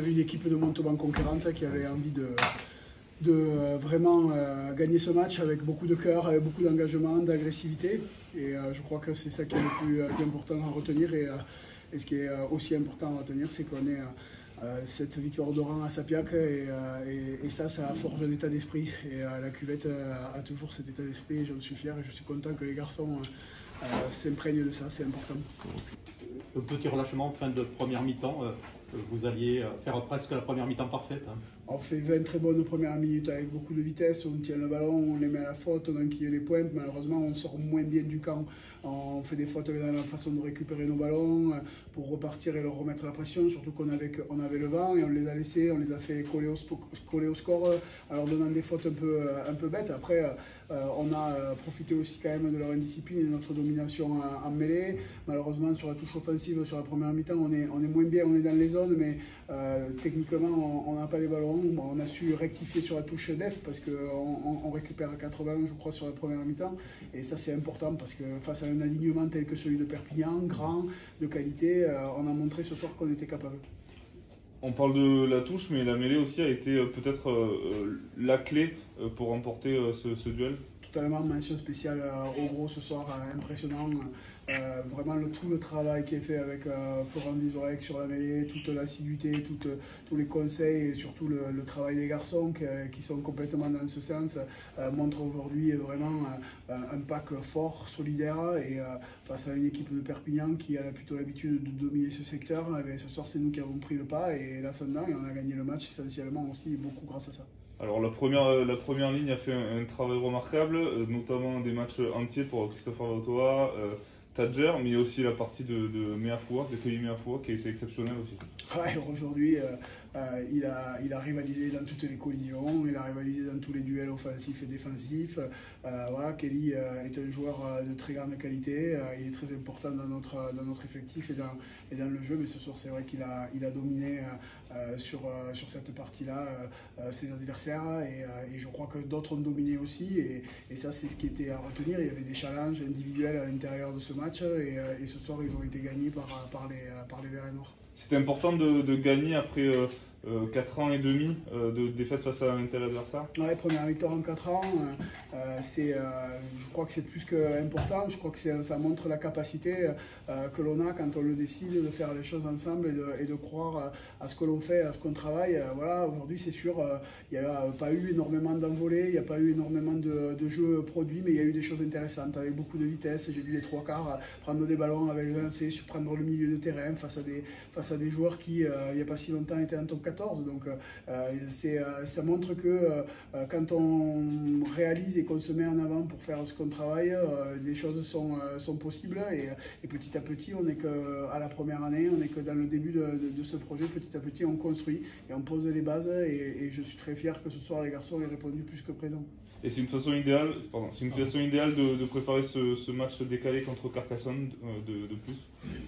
avait une équipe de Montauban conquérante qui avait envie de vraiment gagner ce match avec beaucoup de cœur, avec beaucoup d'engagement, d'agressivité. Et je crois que c'est ça qui est le plus important à retenir. Et ce qui est aussi important à retenir, c'est qu'on est cette victoire de rang à Sapiac et ça forge un état d'esprit. Et la cuvette a toujours cet état d'esprit et j'en suis fier et je suis content que les garçons s'imprègnent de ça, c'est important. Un petit relâchement en fin de première mi-temps, vous alliez faire presque la première mi-temps parfaite. Hein. On fait 20 très bonnes premières minutes avec beaucoup de vitesse, on tient le ballon, on les met à la faute, on enquille les pointes, malheureusement on sort moins bien du camp, on fait des fautes dans la façon de récupérer nos ballons pour repartir et leur remettre la pression, surtout qu'on avait le vent et on les a laissés, on les a fait coller au score en leur donnant des fautes un peu bêtes. Après on a profité aussi quand même de leur indiscipline et de notre domination en mêlée. Malheureusement sur la touche offensive, sur la première mi-temps, on est moins bien, on est dans les zones, mais techniquement on n'a pas les ballons. On a su rectifier sur la touche def parce qu'on récupère à 80 je crois sur la première mi-temps et ça c'est important parce que face à un alignement tel que celui de Perpignan, grand, de qualité, on a montré ce soir qu'on était capable. On parle de la touche, mais la mêlée aussi a été peut-être la clé pour remporter ce duel. Totalement, mention spéciale au gros ce soir, impressionnant. Vraiment tout le travail qui est fait avec Florent Vizorek sur la mêlée, toute l'assiduité, tous les conseils et surtout le travail des garçons qui sont complètement dans ce sens montre aujourd'hui vraiment un pack fort, solidaire et face à une équipe de Perpignan qui a plutôt l'habitude de dominer ce secteur, ce soir c'est nous qui avons pris le pas et l'ascendant et on a gagné le match essentiellement aussi beaucoup grâce à ça. Alors la première ligne a fait un travail remarquable, notamment des matchs entiers pour Christopher Lautoa, Tadjer, mais il y a aussi la partie de Meafou, de Kelly Meafou, qui a été exceptionnelle aussi. Ouais, aujourd'hui, il a rivalisé dans toutes les collisions, il a rivalisé dans tous les duels offensifs et défensifs. Voilà, Kelly est un joueur de très grande qualité, il est très important dans notre effectif et dans le jeu, mais ce soir c'est vrai qu'il a dominé sur cette partie-là ses adversaires et je crois que d'autres ont dominé aussi et ça c'est ce qui était à retenir. Il y avait des challenges individuels à l'intérieur de ce match et ce soir ils ont été gagnés par les Verts et Noirs. C'était important de gagner après 4 ans et demi de défaite face à un tel adversaire. Ouais, première victoire en 4 ans, je crois que c'est plus qu'important, je crois que ça montre la capacité que l'on a quand on le décide de faire les choses ensemble et de croire à ce que l'on fait, à ce qu'on travaille. Voilà, aujourd'hui c'est sûr, il n'y a pas eu énormément d'envolées, il n'y a pas eu énormément de jeux produits, mais il y a eu des choses intéressantes avec beaucoup de vitesse. J'ai vu les 3/4 prendre des ballons avec le lancer, surprendre le milieu de terrain face à des joueurs qui, il n'y a pas si longtemps, étaient en top 14. Donc ça montre que quand on réalise et qu'on se met en avant pour faire ce qu'on travaille, les choses sont possibles et petit à petit, on n'est qu'à la première année, on n'est que dans le début de ce projet. Petit à petit, on construit et on pose les bases et je suis très fier que ce soir les garçons aient répondu plus que présent. Et c'est une façon idéale, de préparer ce match décalé contre Carcassonne de plus.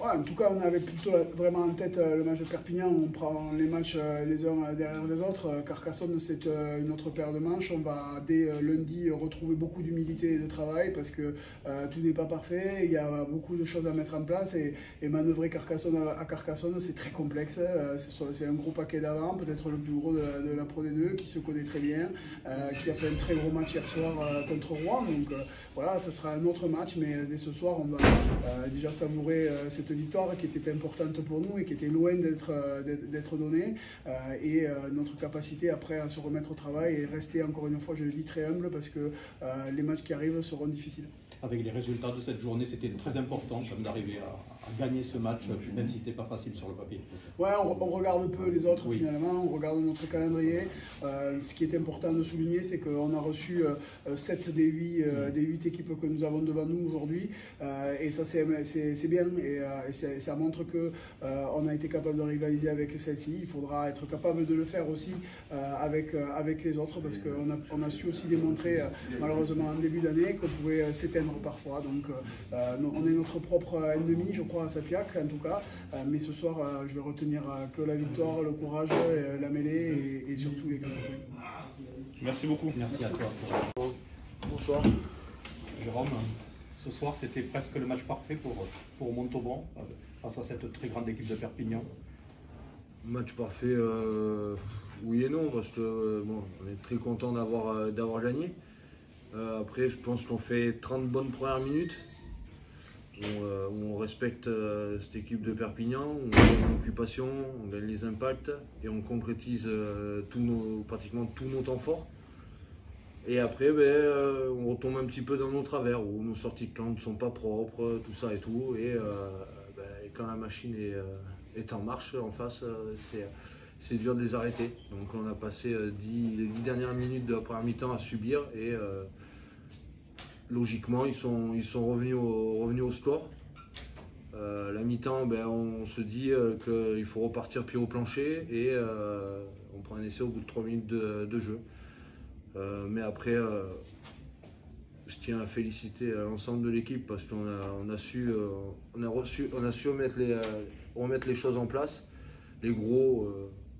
Ouais, en tout cas, on avait plutôt vraiment en tête le match de Perpignan. On prend les matchs les uns derrière les autres. Carcassonne, c'est une autre paire de manches. On va dès lundi retrouver beaucoup d'humilité et de travail parce que tout n'est pas parfait. Il y a beaucoup de choses à mettre en place et manœuvrer Carcassonne à Carcassonne, c'est très complexe. C'est un gros paquet d'avant, peut-être le plus gros de la Pro D2 qui se connaît très bien, qui a fait un très gros match hier soir contre Rouen. Donc voilà, ça sera un autre match, mais dès ce soir, on va déjà savourer cette victoire qui était importante pour nous et qui était loin d'être donnée et notre capacité après à se remettre au travail et rester encore une fois, je le dis, très humble parce que les matchs qui arrivent seront difficiles. Avec les résultats de cette journée, c'était très important d'arriver à gagner ce match, même si ce n'était pas facile sur le papier. Ouais, on regarde peu les autres finalement, on regarde notre calendrier. Ce qui est important de souligner, c'est qu'on a reçu 7 des 8 équipes que nous avons devant nous aujourd'hui. Et ça, c'est bien et ça montre qu'on a été capable de rivaliser avec celle-ci. Il faudra être capable de le faire aussi avec les autres parce qu'on a su aussi démontrer, malheureusement en début d'année, qu'on pouvait s'éteindre parfois. Donc on est notre propre ennemi, je crois, à Sapiac en tout cas. Mais ce soir, je vais retenir que la victoire, le courage, la mêlée et surtout les gars. Merci beaucoup. Merci à toi. Bonsoir. Jérôme, ce soir c'était presque le match parfait pour Montauban face à cette très grande équipe de Perpignan. Match parfait, oui et non, parce que bon, on est très content d'avoir gagné. Après, je pense qu'on fait 30 bonnes premières minutes. On respecte cette équipe de Perpignan, on gagne l'occupation, on gagne les impacts et on concrétise pratiquement tous nos temps forts. Et après, on retombe un petit peu dans nos travers où nos sorties de camp ne sont pas propres, tout ça et tout. Et quand la machine est en marche en face, c'est dur de les arrêter. Donc on a passé les 10 dernières minutes de la première mi-temps à subir et logiquement ils sont revenus au score. La mi-temps, on se dit qu'il faut repartir pied au plancher et on prend un essai au bout de 3 minutes de jeu. Mais après, je tiens à féliciter l'ensemble de l'équipe parce qu'on a su remettre les choses en place. Les gros,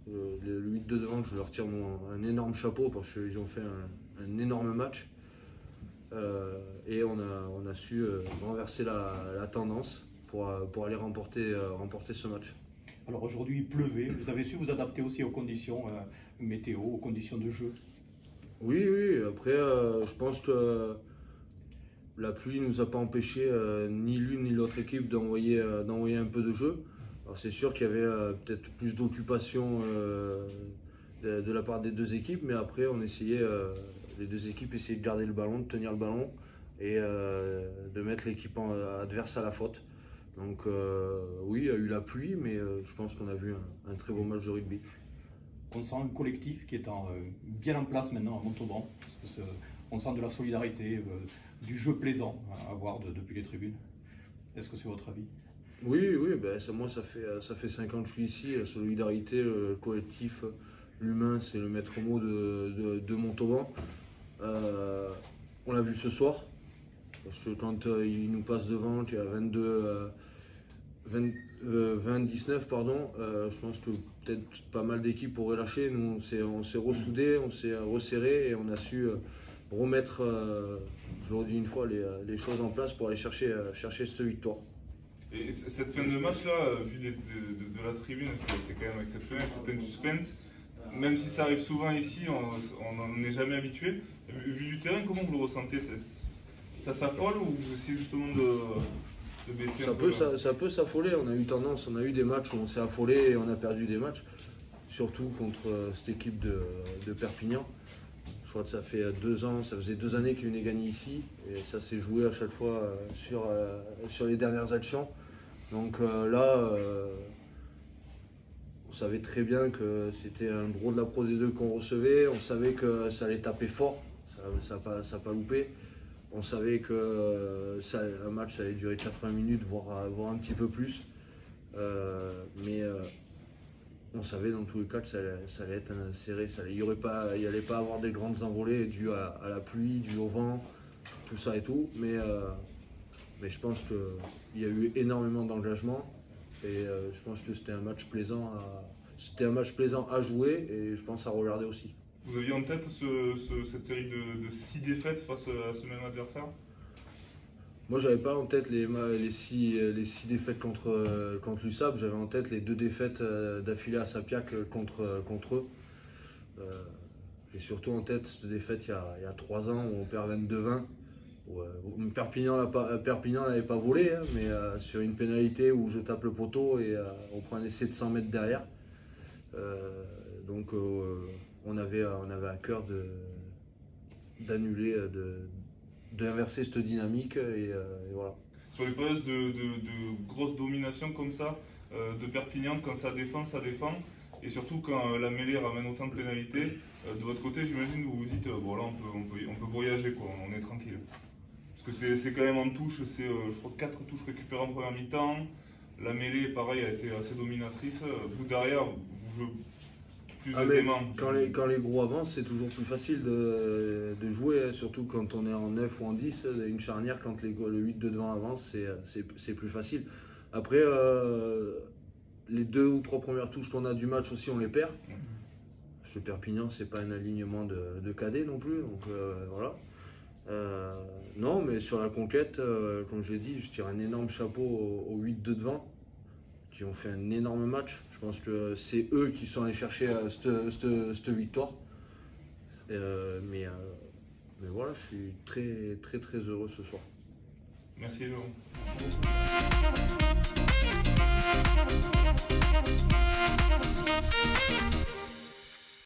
le 8 de devant, je leur tire un énorme chapeau parce qu'ils ont fait un énorme match. Et on a su renverser la tendance pour aller remporter ce match. Alors aujourd'hui il pleuvait, vous avez su vous adapter aussi aux conditions météo, aux conditions de jeu? Oui, après je pense que la pluie ne nous a pas empêché ni l'une ni l'autre équipe d'envoyer un peu de jeu. Alors c'est sûr qu'il y avait peut-être plus d'occupation de la part des deux équipes, mais après les deux équipes essayaient de garder le ballon, de tenir le ballon et de mettre l'équipe adverse à la faute. Donc oui, il y a eu la pluie, mais je pense qu'on a vu un très beau match de rugby. On sent un collectif qui est bien en place maintenant à Montauban. On sent de la solidarité, du jeu plaisant à voir depuis les tribunes. Est-ce que c'est votre avis? Oui, moi ça fait 5 ans que je suis ici. La solidarité, le collectif, l'humain, c'est le maître mot de Montauban. On l'a vu ce soir, parce que quand il nous passe devant, qu'il y a 20-19, pardon, je pense que peut-être pas mal d'équipes auraient lâché. Nous, on s'est ressoudés, on s'est resserrés et on a su remettre, je le dis une fois, les choses en place pour aller chercher cette victoire. Et cette fin de match-là, vu de la tribune, c'est quand même exceptionnel, c'est plein de suspense. Même si ça arrive souvent ici, on n'en est jamais habitué. Vu du terrain, comment vous le ressentez? Ça s'affole ou vous essayez justement de baisser un peu? Ça peut s'affoler. On a eu des matchs où on s'est affolé et on a perdu des matchs. Surtout contre cette équipe de Perpignan. Je crois que ça faisait 2 années qu'ils venaient gagner ici. Et ça s'est joué à chaque fois sur les dernières actions. Donc là, on savait très bien que c'était un gros de la Pro D2 qu'on recevait. On savait que ça allait taper fort. Ça n'a pas loupé. On savait que un match allait durer 80 minutes, voire un petit peu plus. Mais on savait dans tous les cas que ça allait être serré. Il n'y allait pas avoir des grandes envolées dues à la pluie, dues au vent, tout ça et tout. Mais je pense qu'il y a eu énormément d'engagement. Et je pense que c'était un match plaisant à jouer et je pense à regarder aussi. Vous aviez en tête cette série de 6 défaites face à ce même adversaire? Moi, j'avais pas en tête les 6 défaites contre l'USAP. J'avais en tête les 2 défaites d'affilée à Sapiac contre eux. J'ai surtout en tête cette défaite il y a 3 ans où on perd 22-20. Perpignan n'avait pas volé, hein, mais sur une pénalité où je tape le poteau et on prend un essai de 100 mètres derrière. Donc on avait à cœur d'annuler, d'inverser cette dynamique et voilà. Sur les périodes de grosse domination comme ça, de Perpignan, quand ça défend, et surtout quand la mêlée ramène autant de pénalités, de votre côté, j'imagine que vous vous dites, bon là on peut voyager, quoi, on est tranquille. Parce que c'est quand même en touche, c'est je crois 4 touches récupérées en première mi-temps. La mêlée, pareil, a été assez dominatrice. Vous derrière, vous jouez plus aisément. Quand les gros avancent, c'est toujours plus facile de jouer, hein, surtout quand on est en 9 ou en 10. Une charnière, quand le 8 de devant avance, c'est plus facile. Après, les 2 ou 3 premières touches qu'on a du match aussi, on les perd. Ce Perpignan, c'est pas un alignement de cadet non plus, donc voilà. Non, mais sur la conquête, comme je l'ai dit, je tire un énorme chapeau au 8 de devant, qui ont fait un énorme match. Je pense que c'est eux qui sont allés chercher cette victoire. Mais voilà, je suis très heureux ce soir. Merci Léon.